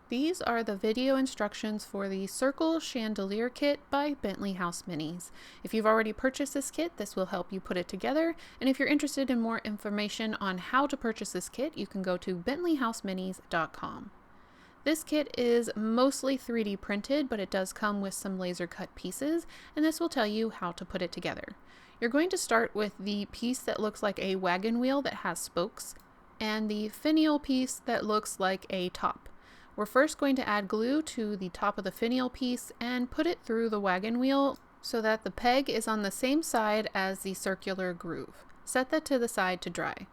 These are the video instructions for the Circle Chandelier Kit by Bentley House Minis. If you've already purchased this kit, this will help you put it together. And if you're interested in more information on how to purchase this kit, you can go to bentleyhouseminis.com. This kit is mostly 3D printed, but it does come with some laser cut pieces, and this will tell you how to put it together. You're going to start with the piece that looks like a wagon wheel that has spokes, and the finial piece that looks like a top. We're first going to add glue to the top of the finial piece and put it through the wagon wheel so that the peg is on the same side as the circular groove. Set that to the side to dry.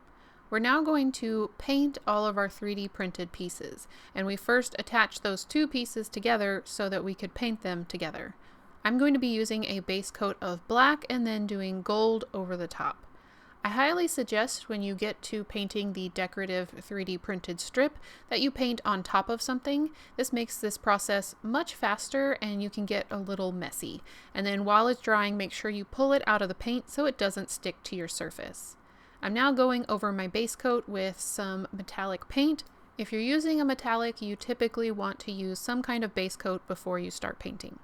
We're now going to paint all of our 3D printed pieces, and we first attach those two pieces together so that we could paint them together. I'm going to be using a base coat of black and then doing gold over the top. I highly suggest when you get to painting the decorative 3D printed strip that you paint on top of something. This makes this process much faster and you can get a little messy. And then while it's drying, make sure you pull it out of the paint so it doesn't stick to your surface. I'm now going over my base coat with some metallic paint. If you're using a metallic, you typically want to use some kind of base coat before you start painting.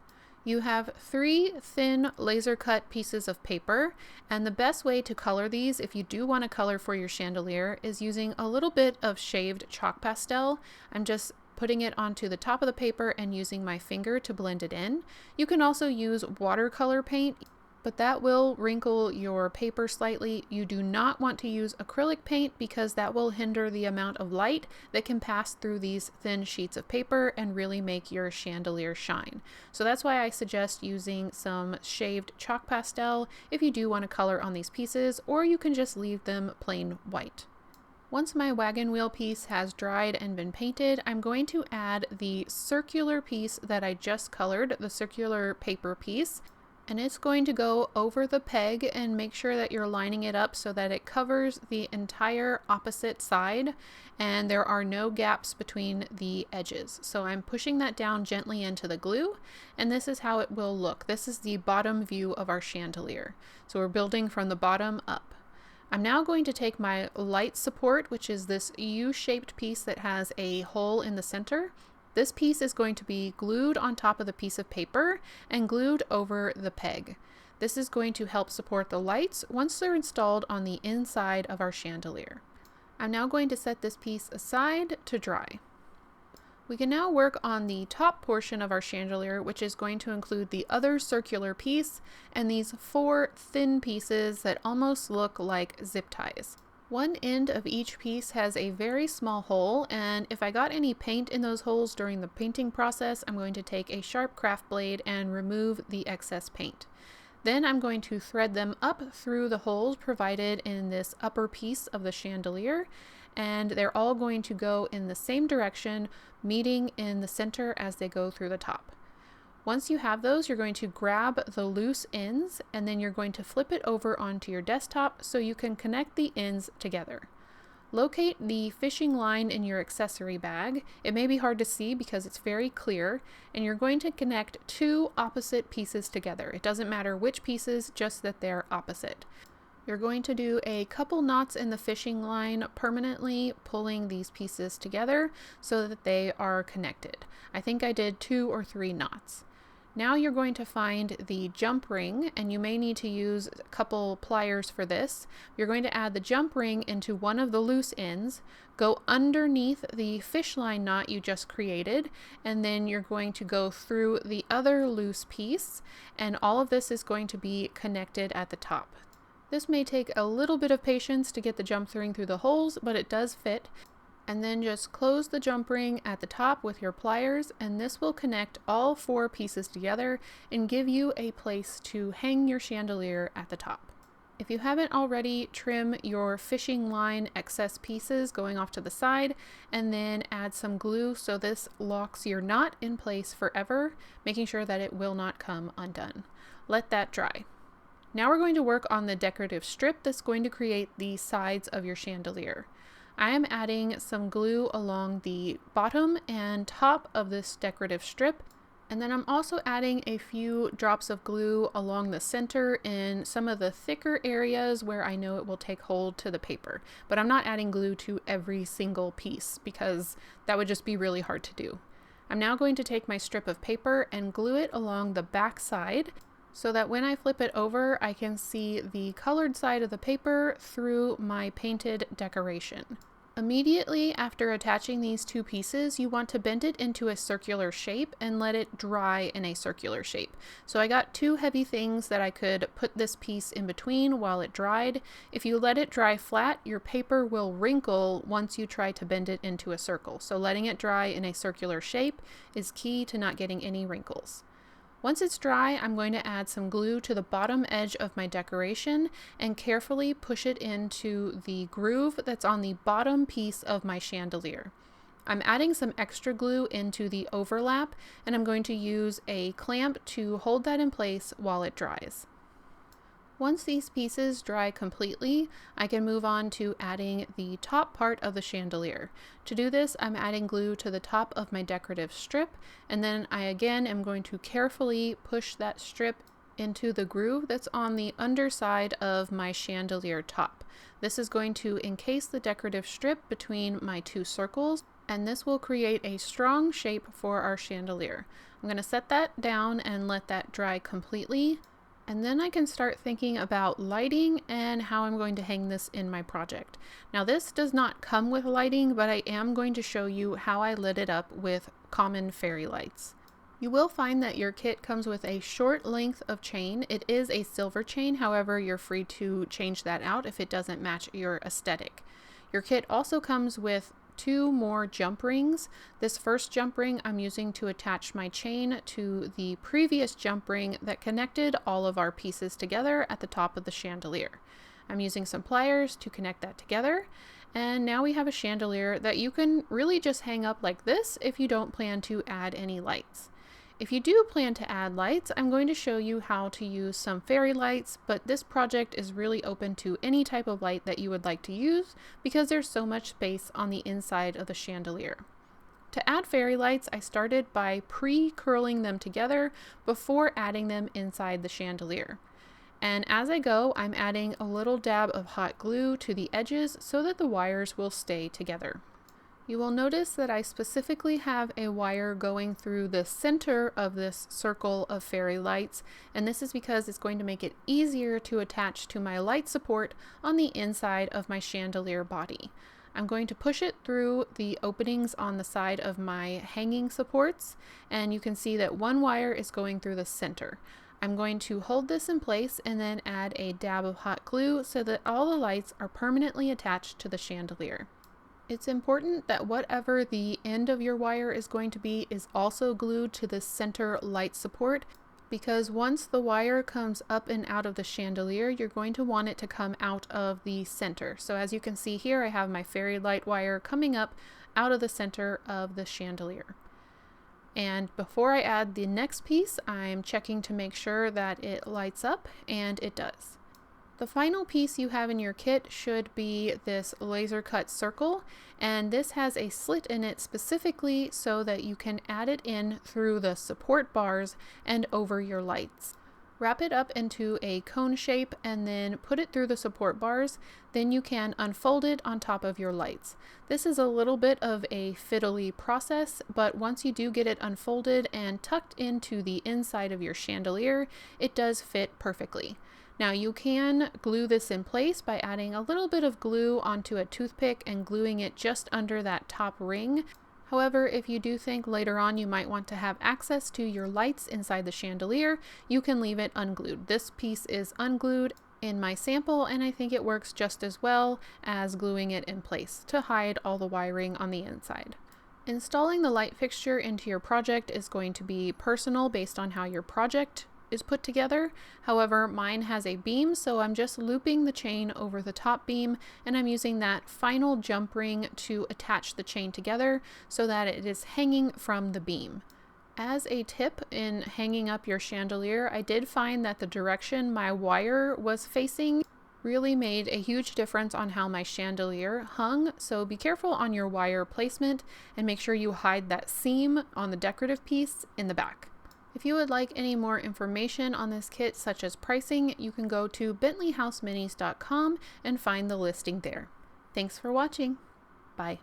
You have 3 thin laser cut pieces of paper, and the best way to color these, if you do want to color for your chandelier, is using a little bit of shaved chalk pastel. I'm just putting it onto the top of the paper and using my finger to blend it in. You can also use watercolor paint, but that will wrinkle your paper slightly. You do not want to use acrylic paint because that will hinder the amount of light that can pass through these thin sheets of paper and really make your chandelier shine. So that's why I suggest using some shaved chalk pastel if you do want to color on these pieces, or you can just leave them plain white. Once my wagon wheel piece has dried and been painted, I'm going to add the circular piece that I just colored, the circular paper piece. And it's going to go over the peg, and make sure that you're lining it up so that it covers the entire opposite side and there are no gaps between the edges. So I'm pushing that down gently into the glue, and this is how it will look. This is the bottom view of our chandelier. So we're building from the bottom up. I'm now going to take my light support, which is this U-shaped piece that has a hole in the center. This piece is going to be glued on top of the piece of paper and glued over the peg. This is going to help support the lights once they're installed on the inside of our chandelier. I'm now going to set this piece aside to dry. We can now work on the top portion of our chandelier, which is going to include the other circular piece and these 4 thin pieces that almost look like zip ties. One end of each piece has a very small hole, and if I got any paint in those holes during the painting process, I'm going to take a sharp craft blade and remove the excess paint. Then I'm going to thread them up through the holes provided in this upper piece of the chandelier, and they're all going to go in the same direction, meeting in the center as they go through the top. Once you have those, you're going to grab the loose ends and then you're going to flip it over onto your desktop so you can connect the ends together. Locate the fishing line in your accessory bag. It may be hard to see because it's very clear, and you're going to connect 2 opposite pieces together. It doesn't matter which pieces, just that they're opposite. You're going to do a couple knots in the fishing line permanently, pulling these pieces together so that they are connected. I think I did 2 or 3 knots. Now you're going to find the jump ring, and you may need to use a couple pliers for this. You're going to add the jump ring into one of the loose ends, go underneath the fish line knot you just created, and then you're going to go through the other loose piece, and all of this is going to be connected at the top. This may take a little bit of patience to get the jump ring through the holes, but it does fit. And then just close the jump ring at the top with your pliers, and this will connect all 4 pieces together and give you a place to hang your chandelier at the top. If you haven't already, trim your fishing line excess pieces going off to the side, and then add some glue so this locks your knot in place forever, making sure that it will not come undone. Let that dry. Now we're going to work on the decorative strip that's going to create the sides of your chandelier. I am adding some glue along the bottom and top of this decorative strip, and then I'm also adding a few drops of glue along the center in some of the thicker areas where I know it will take hold to the paper. But I'm not adding glue to every single piece because that would just be really hard to do. I'm now going to take my strip of paper and glue it along the back side so that when I flip it over, I can see the colored side of the paper through my painted decoration. Immediately after attaching these two pieces, you want to bend it into a circular shape and let it dry in a circular shape. So I got two heavy things that I could put this piece in between while it dried. If you let it dry flat, your paper will wrinkle once you try to bend it into a circle. So letting it dry in a circular shape is key to not getting any wrinkles. Once it's dry, I'm going to add some glue to the bottom edge of my decoration and carefully push it into the groove that's on the bottom piece of my chandelier. I'm adding some extra glue into the overlap, and I'm going to use a clamp to hold that in place while it dries. Once these pieces dry completely, I can move on to adding the top part of the chandelier. To do this, I'm adding glue to the top of my decorative strip, and then I again am going to carefully push that strip into the groove that's on the underside of my chandelier top. This is going to encase the decorative strip between my two circles, and this will create a strong shape for our chandelier. I'm going to set that down and let that dry completely. And then I can start thinking about lighting and how I'm going to hang this in my project. Now this does not come with lighting, but I am going to show you how I lit it up with common fairy lights. You will find that your kit comes with a short length of chain. It is a silver chain, however, you're free to change that out if it doesn't match your aesthetic. Your kit also comes with two more jump rings. This first jump ring I'm using to attach my chain to the previous jump ring that connected all of our pieces together at the top of the chandelier. I'm using some pliers to connect that together, and now we have a chandelier that you can really just hang up like this if you don't plan to add any lights. If you do plan to add lights, I'm going to show you how to use some fairy lights, but this project is really open to any type of light that you would like to use because there's so much space on the inside of the chandelier. To add fairy lights, I started by pre-curling them together before adding them inside the chandelier. And as I go, I'm adding a little dab of hot glue to the edges so that the wires will stay together. You will notice that I specifically have a wire going through the center of this circle of fairy lights, and this is because it's going to make it easier to attach to my light support on the inside of my chandelier body. I'm going to push it through the openings on the side of my hanging supports, and you can see that one wire is going through the center. I'm going to hold this in place and then add a dab of hot glue so that all the lights are permanently attached to the chandelier. It's important that whatever the end of your wire is going to be is also glued to the center light support, because once the wire comes up and out of the chandelier, you're going to want it to come out of the center. So as you can see here, I have my fairy light wire coming up out of the center of the chandelier. And before I add the next piece, I'm checking to make sure that it lights up, and it does. The final piece you have in your kit should be this laser cut circle, and this has a slit in it specifically so that you can add it in through the support bars and over your lights. Wrap it up into a cone shape and then put it through the support bars. Then you can unfold it on top of your lights. This is a little bit of a fiddly process, but once you do get it unfolded and tucked into the inside of your chandelier, it does fit perfectly. Now you can glue this in place by adding a little bit of glue onto a toothpick and gluing it just under that top ring. However, if you do think later on you might want to have access to your lights inside the chandelier, you can leave it unglued. This piece is unglued in my sample, and I think it works just as well as gluing it in place to hide all the wiring on the inside. Installing the light fixture into your project is going to be personal based on how your project is put together. However, mine has a beam, so I'm just looping the chain over the top beam, and I'm using that final jump ring to attach the chain together so that it is hanging from the beam. As a tip in hanging up your chandelier, I did find that the direction my wire was facing really made a huge difference on how my chandelier hung, so be careful on your wire placement and make sure you hide that seam on the decorative piece in the back. If you would like any more information on this kit, such as pricing, you can go to bentleyhouseminis.com and find the listing there. Thanks for watching. Bye.